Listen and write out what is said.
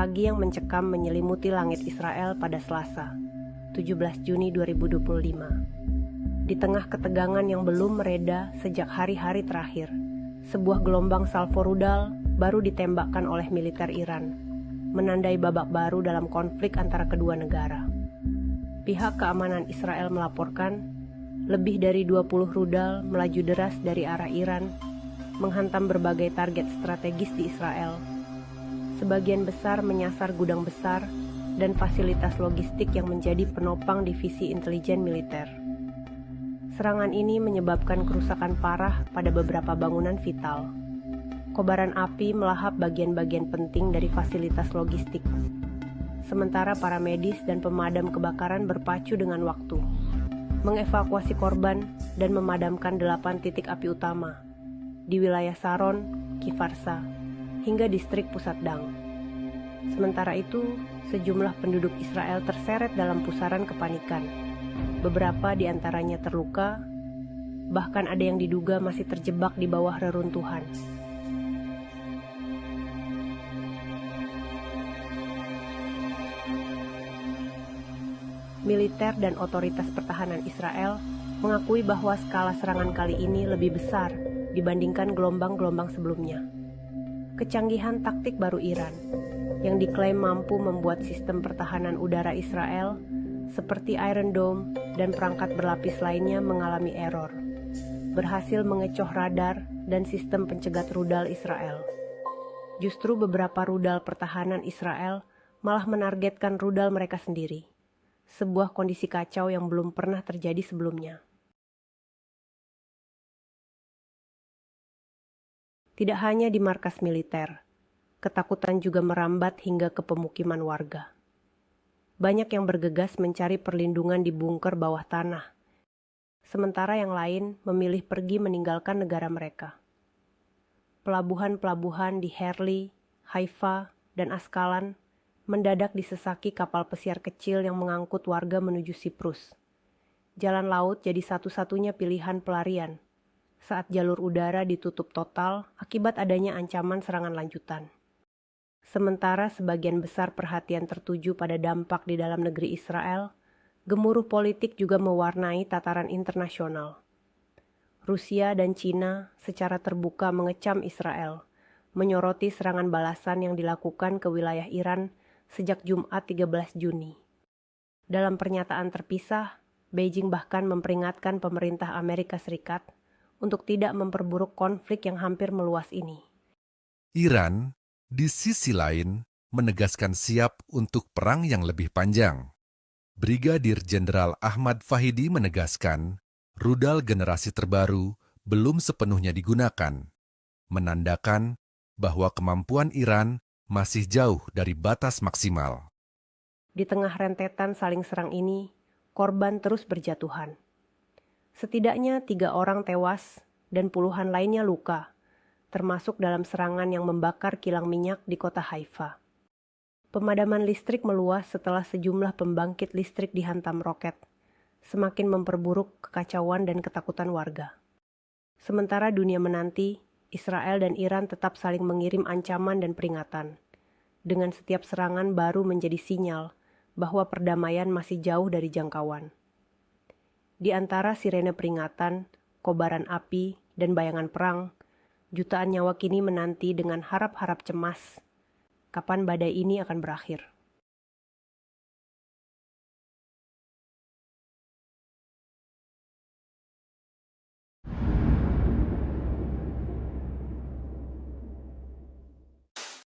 pagi yang mencekam menyelimuti langit Israel pada Selasa, 17 Juni 2025. Di tengah ketegangan yang belum mereda sejak hari-hari terakhir, sebuah gelombang salvo rudal baru ditembakkan oleh militer Iran, menandai babak baru dalam konflik antara kedua negara. Pihak keamanan Israel melaporkan, lebih dari 20 rudal melaju deras dari arah Iran, menghantam berbagai target strategis di Israel. Sebagian besar menyasar gudang besar dan fasilitas logistik yang menjadi penopang divisi intelijen militer. Serangan ini menyebabkan kerusakan parah pada beberapa bangunan vital. Kobaran api melahap bagian-bagian penting dari fasilitas logistik. Sementara para medis dan pemadam kebakaran berpacu dengan waktu, mengevakuasi korban dan memadamkan 8 titik api utama di wilayah Saron, Kifarsa, hingga distrik pusat Dang. Sementara itu, sejumlah penduduk Israel terseret dalam pusaran kepanikan. Beberapa di antaranya terluka, bahkan ada yang diduga masih terjebak di bawah reruntuhan. Militer dan otoritas pertahanan Israel mengakui bahwa skala serangan kali ini lebih besar dibandingkan gelombang-gelombang sebelumnya. Kecanggihan taktik baru Iran, yang diklaim mampu membuat sistem pertahanan udara Israel seperti Iron Dome dan perangkat berlapis lainnya mengalami error, berhasil mengecoh radar dan sistem pencegat rudal Israel. Justru beberapa rudal pertahanan Israel malah menargetkan rudal mereka sendiri, sebuah kondisi kacau yang belum pernah terjadi sebelumnya. Tidak hanya di markas militer, ketakutan juga merambat hingga ke pemukiman warga. Banyak yang bergegas mencari perlindungan di bunker bawah tanah, sementara yang lain memilih pergi meninggalkan negara mereka. Pelabuhan-pelabuhan di Herli, Haifa, dan Askalan mendadak disesaki kapal pesiar kecil yang mengangkut warga menuju Siprus. Jalan laut jadi satu-satunya pilihan pelarian saat jalur udara ditutup total akibat adanya ancaman serangan lanjutan. Sementara sebagian besar perhatian tertuju pada dampak di dalam negeri Israel, gemuruh politik juga mewarnai tataran internasional. Rusia dan Cina secara terbuka mengecam Israel, menyoroti serangan balasan yang dilakukan ke wilayah Iran sejak Jumat 13 Juni. Dalam pernyataan terpisah, Beijing bahkan memperingatkan pemerintah Amerika Serikat untuk tidak memperburuk konflik yang hampir meluas ini. Iran, di sisi lain, menegaskan siap untuk perang yang lebih panjang. Brigadir Jenderal Ahmad Fahidi menegaskan, rudal generasi terbaru belum sepenuhnya digunakan, menandakan bahwa kemampuan Iran masih jauh dari batas maksimal. Di tengah rentetan saling serang ini, korban terus berjatuhan. Setidaknya 3 orang tewas dan puluhan lainnya luka, termasuk dalam serangan yang membakar kilang minyak di kota Haifa. Pemadaman listrik meluas setelah sejumlah pembangkit listrik dihantam roket, semakin memperburuk kekacauan dan ketakutan warga. Sementara dunia menanti, Israel dan Iran tetap saling mengirim ancaman dan peringatan. Dengan setiap serangan baru menjadi sinyal bahwa perdamaian masih jauh dari jangkauan. Di antara sirene peringatan, kobaran api, dan bayangan perang, jutaan nyawa kini menanti dengan harap-harap cemas kapan badai ini akan berakhir.